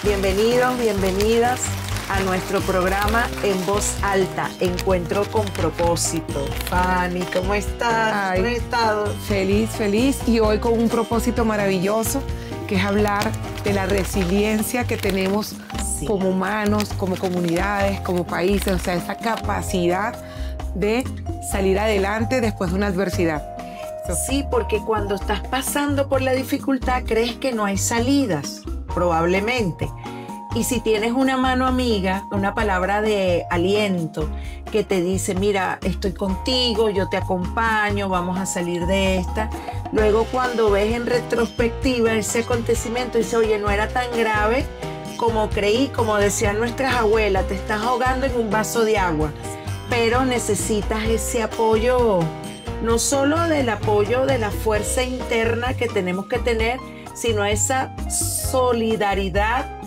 Bienvenidos, bienvenidas a nuestro programa En Voz Alta, Encuentro con Propósito. Fanny, ¿cómo estás? Ay, ¿Cómo has estado? feliz, feliz. Y hoy con un propósito maravilloso, que es hablar de la resiliencia que tenemos como humanos, como comunidades, como países. O sea, esa capacidad de salir adelante después de una adversidad. Sí, porque cuando estás pasando por la dificultad crees que no hay salidas, probablemente. Y si tienes una mano amiga, una palabra de aliento que te dice, mira, estoy contigo, yo te acompaño, vamos a salir de esta. Luego cuando ves en retrospectiva ese acontecimiento, dices, oye, no era tan grave como creí, como decían nuestras abuelas, te estás ahogando en un vaso de agua, pero necesitas ese apoyo, no solo del apoyo de la fuerza interna que tenemos que tener, sino esa solidaridad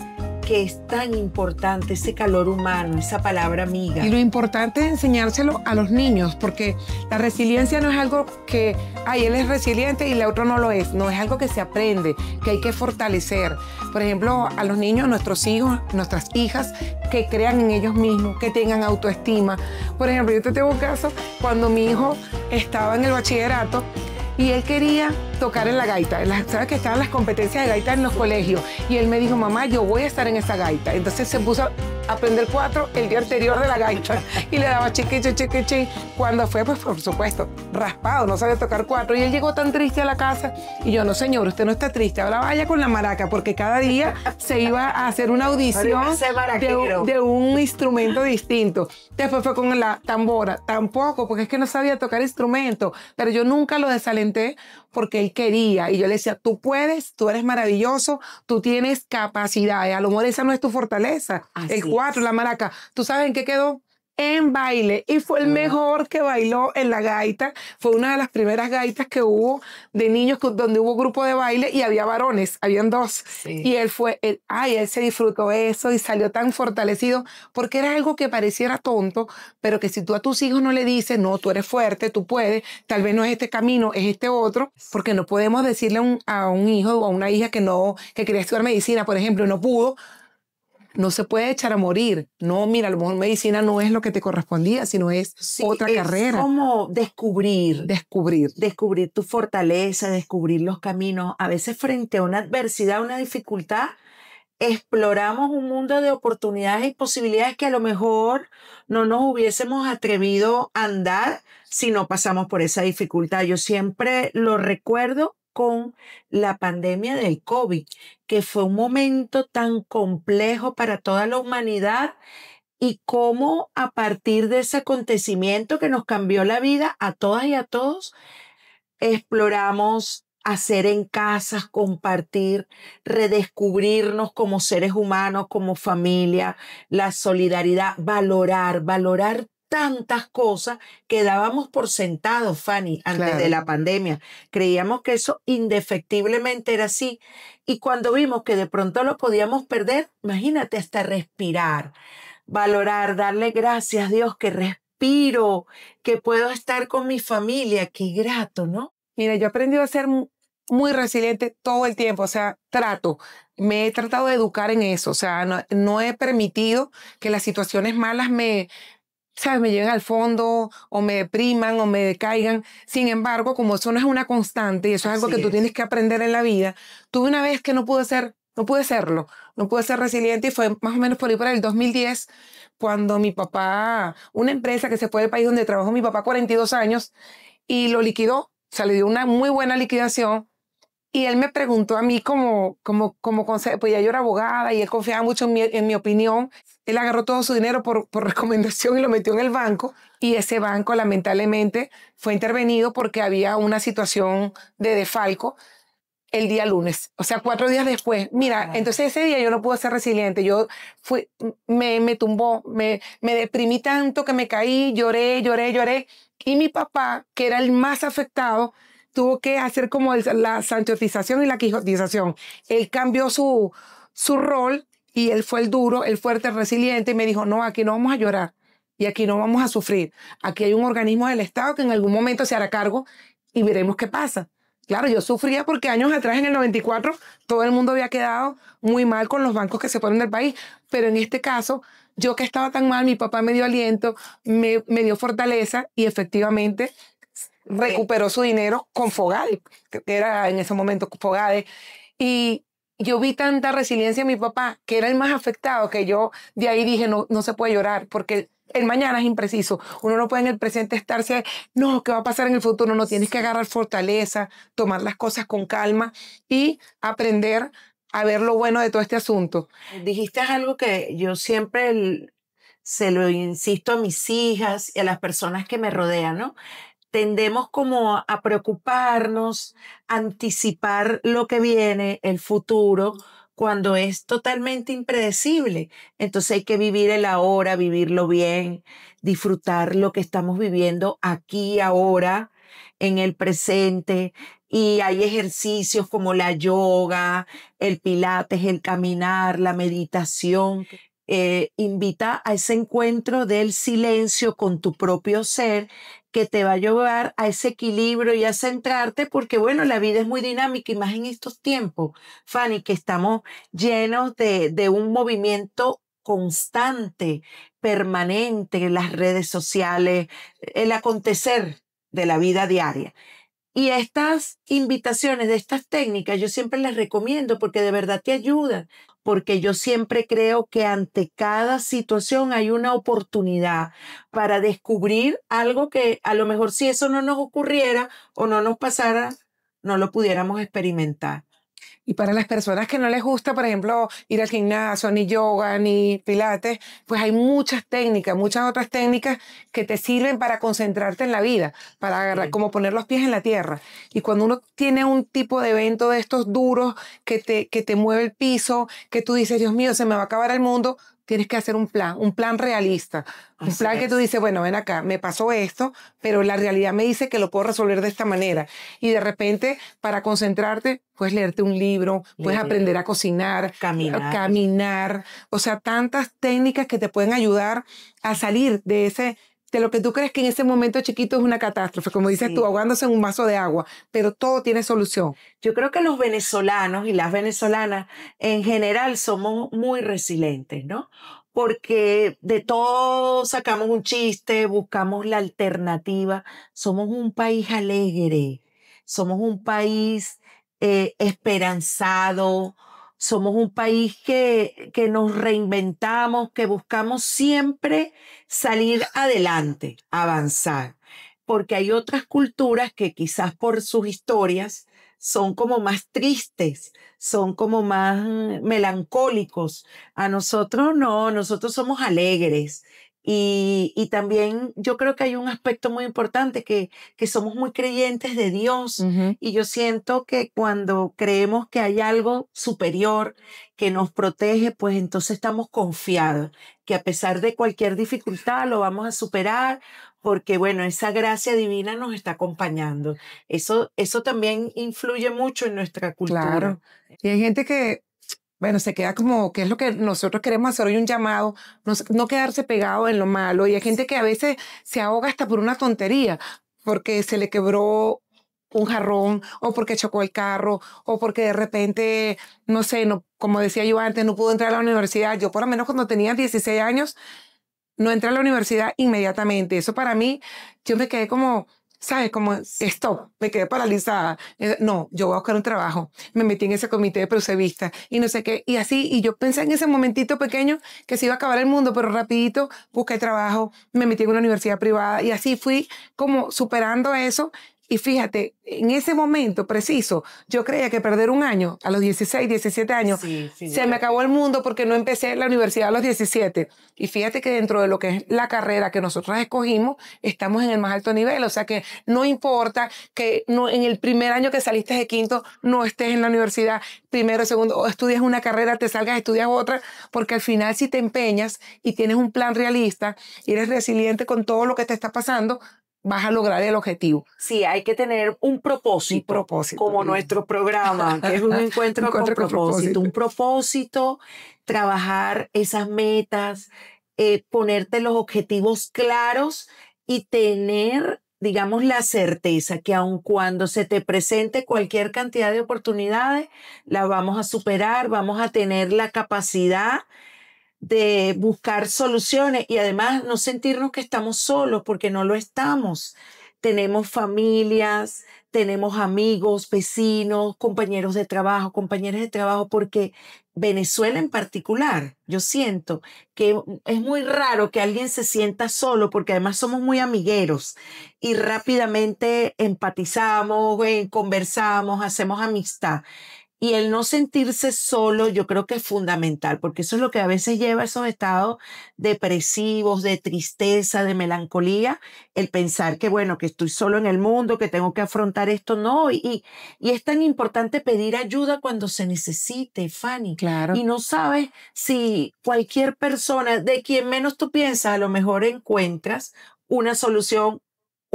que es tan importante, ese calor humano, esa palabra amiga. Y lo importante es enseñárselo a los niños, porque la resiliencia no es algo que, ay, él es resiliente y el otro no lo es. No, es algo que se aprende, que hay que fortalecer. Por ejemplo, a los niños, nuestros hijos, nuestras hijas, que crean en ellos mismos, que tengan autoestima. Por ejemplo, yo te tengo un caso, cuando mi hijo estaba en el bachillerato, y él quería tocar en la gaita. ¿Sabes que estaban las competencias de gaita en los colegios? Y él me dijo, mamá, yo voy a estar en esa gaita. Entonces se puso a aprender 4 el día anterior de la gaita y le daba chiquichi, chiquichi. Cuando fue, pues por supuesto, raspado, no sabía tocar 4. Y él llegó tan triste a la casa. Y yo, no señor, usted no está triste, ahora vaya con la maraca, porque cada día se iba a hacer una audición de un instrumento distinto. Después fue con la tambora, tampoco, porque es que no sabía tocar instrumento. Pero yo nunca lo desalenté porque él quería. Y yo le decía, tú puedes, tú eres maravilloso, tú tienes capacidades. A lo mejor esa no es tu fortaleza. Así el 4, la maraca. ¿Tú sabes en qué quedó? En baile. Y fue el mejor que bailó en la gaita. Fue una de las primeras gaitas que hubo de niños donde hubo grupo de baile y había varones, habían 2. Sí. Y él él se disfrutó eso y salió tan fortalecido porque era algo que pareciera tonto, pero que si tú a tus hijos no le dices, no, tú eres fuerte, tú puedes, tal vez no es este camino, es este otro, porque no podemos decirle a un hijo o a una hija que quería estudiar medicina, por ejemplo, y no pudo. No se puede echar a morir. No, mira, a lo mejor medicina no es lo que te correspondía, sino es otra carrera. Es como descubrir tu fortaleza, descubrir los caminos. A veces frente a una adversidad, una dificultad, exploramos un mundo de oportunidades y posibilidades que a lo mejor no nos hubiésemos atrevido a andar si no pasamos por esa dificultad. Yo siempre lo recuerdo con la pandemia del COVID, que fue un momento tan complejo para toda la humanidad y cómo a partir de ese acontecimiento que nos cambió la vida a todas y a todos, exploramos hacer en casas, compartir, redescubrirnos como seres humanos, como familia, la solidaridad, valorar tantas cosas que dábamos por sentado, Fanny, antes de la pandemia. Creíamos que eso indefectiblemente era así. Y cuando vimos que de pronto lo podíamos perder, imagínate, hasta respirar, valorar, darle gracias a Dios que respiro, que puedo estar con mi familia. Qué grato, ¿no? Mira, yo he aprendido a ser muy resiliente todo el tiempo, o sea, me he tratado de educar en eso, o sea, no he permitido que las situaciones malas me lleguen al fondo o me depriman o me decaigan. Sin embargo, como eso no es una constante y eso es algo que tú tienes que aprender en la vida, tuve una vez que no pude ser resiliente y fue más o menos por ahí por el 2010, cuando mi papá, una empresa que se fue del país donde trabajó mi papá 42 años y lo liquidó, o sea, le dio una muy buena liquidación. Y él me preguntó a mí como consejo, pues ya yo era abogada y él confiaba mucho en mi opinión. Él agarró todo su dinero por recomendación y lo metió en el banco. Y ese banco lamentablemente fue intervenido porque había una situación de desfalco el día lunes. O sea, 4 días después. Mira, entonces ese día yo no pude ser resiliente. Me tumbó, me deprimí tanto que me caí, lloré. Y mi papá, que era el más afectado, tuvo que hacer como la sanchotización y la quijotización. Él cambió su rol y él fue el duro, el fuerte, el resiliente y me dijo, no, aquí no vamos a llorar y aquí no vamos a sufrir. Aquí hay un organismo del Estado que en algún momento se hará cargo y veremos qué pasa. Claro, yo sufría porque años atrás, en el 94, todo el mundo había quedado muy mal con los bancos que se ponen del país. Pero en este caso, yo que estaba tan mal, mi papá me dio aliento, me dio fortaleza y efectivamente recuperó su dinero con Fogade, que era en ese momento Fogade. Y yo vi tanta resiliencia en mi papá, que era el más afectado, que yo de ahí dije, no, no se puede llorar, porque el mañana es impreciso. Uno no puede en el presente estarse, no, ¿qué va a pasar en el futuro? No, tienes que agarrar fortaleza, tomar las cosas con calma y aprender a ver lo bueno de todo este asunto. Dijiste algo que yo siempre se lo insisto a mis hijas y a las personas que me rodean, ¿no? Tendemos como a preocuparnos, anticipar lo que viene, el futuro, cuando es totalmente impredecible. Entonces hay que vivir el ahora, vivirlo bien, disfrutar lo que estamos viviendo aquí, ahora, en el presente. Y hay ejercicios como la yoga, el pilates, el caminar, la meditación. Invita a ese encuentro del silencio con tu propio ser que te va a llevar a ese equilibrio y a centrarte, porque bueno, la vida es muy dinámica y más en estos tiempos, Fanny, que estamos llenos de un movimiento constante, permanente, las redes sociales, el acontecer de la vida diaria. Y estas invitaciones de estas técnicas yo siempre las recomiendo porque de verdad te ayudan, porque yo siempre creo que ante cada situación hay una oportunidad para descubrir algo que a lo mejor si eso no nos ocurriera o no nos pasara, no lo pudiéramos experimentar. Y para las personas que no les gusta, por ejemplo, ir al gimnasio, ni yoga, ni pilates, pues hay muchas técnicas, muchas otras técnicas que te sirven para concentrarte en la vida, para agarrar, Sí. como poner los pies en la tierra. Y cuando uno tiene un tipo de evento de estos duros que te mueve el piso, que tú dices, Dios mío, se me va a acabar el mundo, tienes que hacer un plan realista. Un Así plan que tú es. dices, bueno, ven acá, me pasó esto, pero la realidad me dice que lo puedo resolver de esta manera. Y de repente, para concentrarte, puedes leerte un libro, puedes Leer, aprender a cocinar, caminar. caminar. O sea, tantas técnicas que te pueden ayudar a salir de lo que tú crees que en ese momento chiquito es una catástrofe. Como dices tú, Sí. ahogándose en un vaso de agua. Pero todo tiene solución. Yo creo que los venezolanos y las venezolanas en general somos muy resilientes, ¿no? Porque de todo sacamos un chiste, buscamos la alternativa. Somos un país alegre, somos un país esperanzado, somos un país que nos reinventamos, que buscamos siempre salir adelante, avanzar. Porque hay otras culturas que quizás por sus historias son como más tristes, son como más melancólicos. A nosotros no, nosotros somos alegres. Y también yo creo que hay un aspecto muy importante que somos muy creyentes de Dios. Ujú. Y yo siento que cuando creemos que hay algo superior que nos protege, pues entonces estamos confiados que a pesar de cualquier dificultad lo vamos a superar porque bueno, esa gracia divina nos está acompañando. Eso también influye mucho en nuestra cultura. Claro. Y hay gente que, bueno, se queda como, ¿qué es lo que nosotros queremos hacer hoy? Un llamado, no quedarse pegado en lo malo. Y hay gente que a veces se ahoga hasta por una tontería, porque se le quebró un jarrón, o porque chocó el carro, o porque de repente, no sé, no, como decía yo antes, no pudo entrar a la universidad. Yo por lo menos cuando tenía 16 años, no entré a la universidad inmediatamente. Eso para mí, yo me quedé como, ¿sabes? Como, stop, me quedé paralizada. No, yo voy a buscar un trabajo. Me metí en ese comité de prosevista y no sé qué. Y así, y yo pensé en ese momentito pequeño que se iba a acabar el mundo, pero rapidito busqué trabajo, me metí en una universidad privada y así fui como superando eso. Y fíjate, en ese momento preciso, yo creía que perder un año a los 16, 17 años, Sí, se me figúrate. acabó el mundo porque no empecé la universidad a los 17. Y fíjate que dentro de lo que es la carrera que nosotros escogimos, estamos en el más alto nivel. O sea que no importa que no, en el primer año que saliste de quinto no estés en la universidad, primero, segundo, o estudias una carrera, te salgas, estudias otra, porque al final si te empeñas y tienes un plan realista y eres resiliente con todo lo que te está pasando, vas a lograr el objetivo. Sí, hay que tener un propósito, Un propósito. como nuestro programa, que es un encuentro con Encuentro con propósito. Un propósito, trabajar esas metas, ponerte los objetivos claros y tener digamos, la certeza que aun cuando se te presente cualquier cantidad de oportunidades, la vamos a superar, vamos a tener la capacidad de buscar soluciones y además no sentirnos que estamos solos, porque no lo estamos. Tenemos familias, tenemos amigos, vecinos, compañeros de trabajo, compañeras de trabajo, porque Venezuela en particular, yo siento que es muy raro que alguien se sienta solo, porque además somos muy amigueros y rápidamente empatizamos, conversamos, hacemos amistad. Y el no sentirse solo, yo creo que es fundamental, porque eso es lo que a veces lleva a esos estados depresivos, de tristeza, de melancolía, el pensar que, bueno, que estoy solo en el mundo, que tengo que afrontar esto, no. Y es tan importante pedir ayuda cuando se necesite, Fanny. Claro. Y no sabes si cualquier persona, de quien menos tú piensas, a lo mejor encuentras una solución,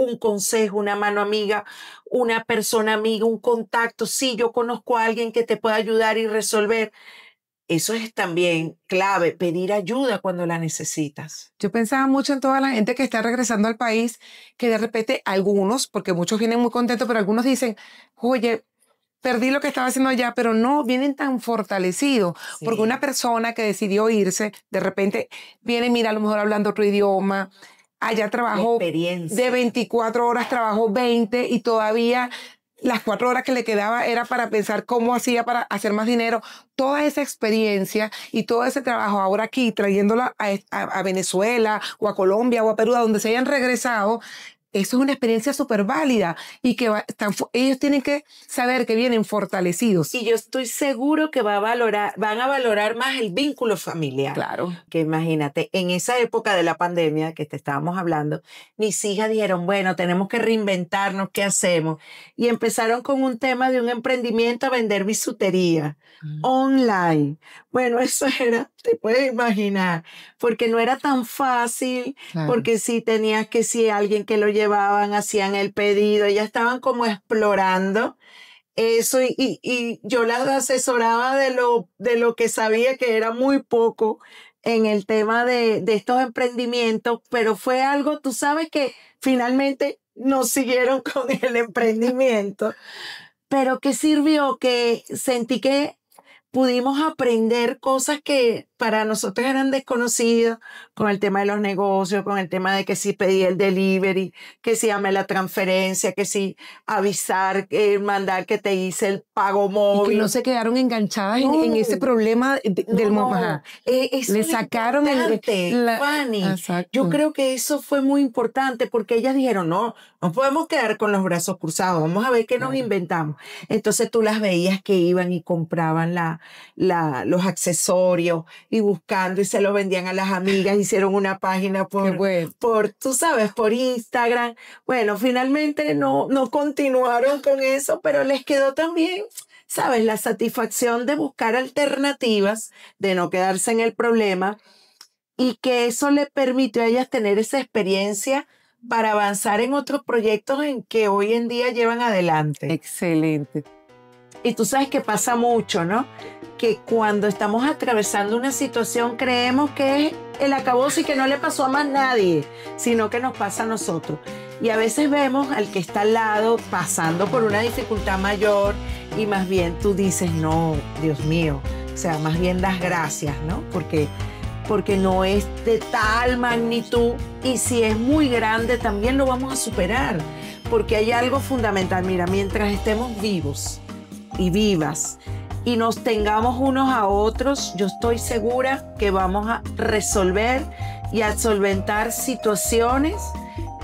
un consejo, una mano amiga, una persona amiga, un contacto. Sí, yo conozco a alguien que te pueda ayudar y resolver. Eso es también clave, pedir ayuda cuando la necesitas. Yo pensaba mucho en toda la gente que está regresando al país, que de repente algunos, porque muchos vienen muy contentos, pero algunos dicen, oye, perdí lo que estaba haciendo allá, pero no, vienen tan fortalecidos, Sí. porque una persona que decidió irse, de repente viene, mira, a lo mejor hablando otro idioma, allá trabajó de 24 horas, trabajó 20 y todavía las 4 horas que le quedaba era para pensar cómo hacía para hacer más dinero. Toda esa experiencia y todo ese trabajo ahora aquí, trayéndola a Venezuela o a Colombia o a Perú, a donde se hayan regresado, eso es una experiencia súper válida y que ellos tienen que saber que vienen fortalecidos. Y yo estoy seguro que van a valorar más el vínculo familiar. Claro. Que imagínate, en esa época de la pandemia que te estábamos hablando, mis hijas dijeron, bueno, tenemos que reinventarnos, ¿qué hacemos? Y empezaron con un tema de un emprendimiento a vender bisutería online. Bueno, eso era, te puedes imaginar, porque no era tan fácil, Claro. porque sí tenías que, si alguien que lo llevaban, hacían el pedido, ellas estaban como explorando eso y yo las asesoraba de lo que sabía, que era muy poco en el tema de estos emprendimientos, pero fue algo, tú sabes que finalmente nos siguieron con el emprendimiento, pero que sirvió, que sentí que pudimos aprender cosas que para nosotros eran desconocidas, con el tema de los negocios, con el tema de que si pedí el delivery, que si dame la transferencia, que si avisar, mandar que te hice el pago móvil. Y que no se quedaron enganchadas en ese problema del momento. Le sacaron Fanny. Exacto. Yo creo que eso fue muy importante porque ellas dijeron, no podemos quedar con los brazos cruzados, vamos a ver qué nos inventamos. Entonces tú las veías que iban y compraban los accesorios y buscando y se lo vendían a las amigas, hicieron una página tú sabes, por Instagram. Bueno, finalmente no continuaron con eso, pero les quedó también, sabes, la satisfacción de buscar alternativas, de no quedarse en el problema, y que eso le permitió a ellas tener esa experiencia para avanzar en otros proyectos en que hoy en día llevan adelante. Excelente. Y tú sabes que pasa mucho, ¿no? Que cuando estamos atravesando una situación creemos que es el acabose y que no le pasó a más nadie, sino que nos pasa a nosotros. Y a veces vemos al que está al lado pasando por una dificultad mayor y más bien tú dices, no, Dios mío, o sea, más bien das gracias, ¿no? Porque no es de tal magnitud, y si es muy grande también lo vamos a superar, porque hay algo fundamental. Mira, mientras estemos vivos y vivas y nos tengamos unos a otros, yo estoy segura que vamos a resolver y a solventar situaciones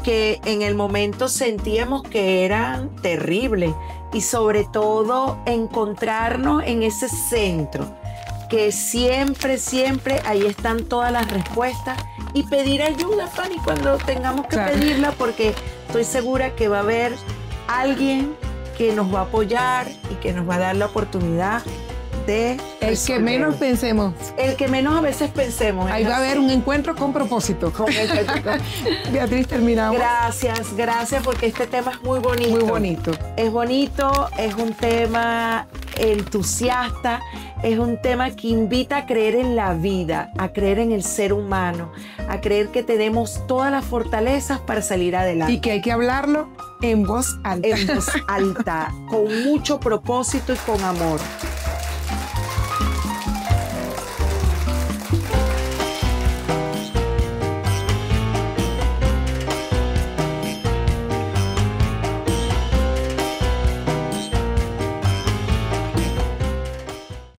que en el momento sentíamos que eran terribles, y sobre todo encontrarnos en ese centro, que siempre ahí están todas las respuestas, y pedir ayuda, Fanny, cuando tengamos que pedirla, porque estoy segura que va a haber alguien que nos va a apoyar y que nos va a dar la oportunidad de El que resolver. menos pensemos. El que menos a veces pensemos. Ahí va a haber un encuentro con propósito. Beatriz, terminamos. Gracias, porque este tema es muy bonito. Muy bonito. Es bonito, es un tema entusiasta, es un tema que invita a creer en la vida, a creer en el ser humano, a creer que tenemos todas las fortalezas para salir adelante. Y que hay que hablarlo en voz alta. En voz alta, con mucho propósito y con amor.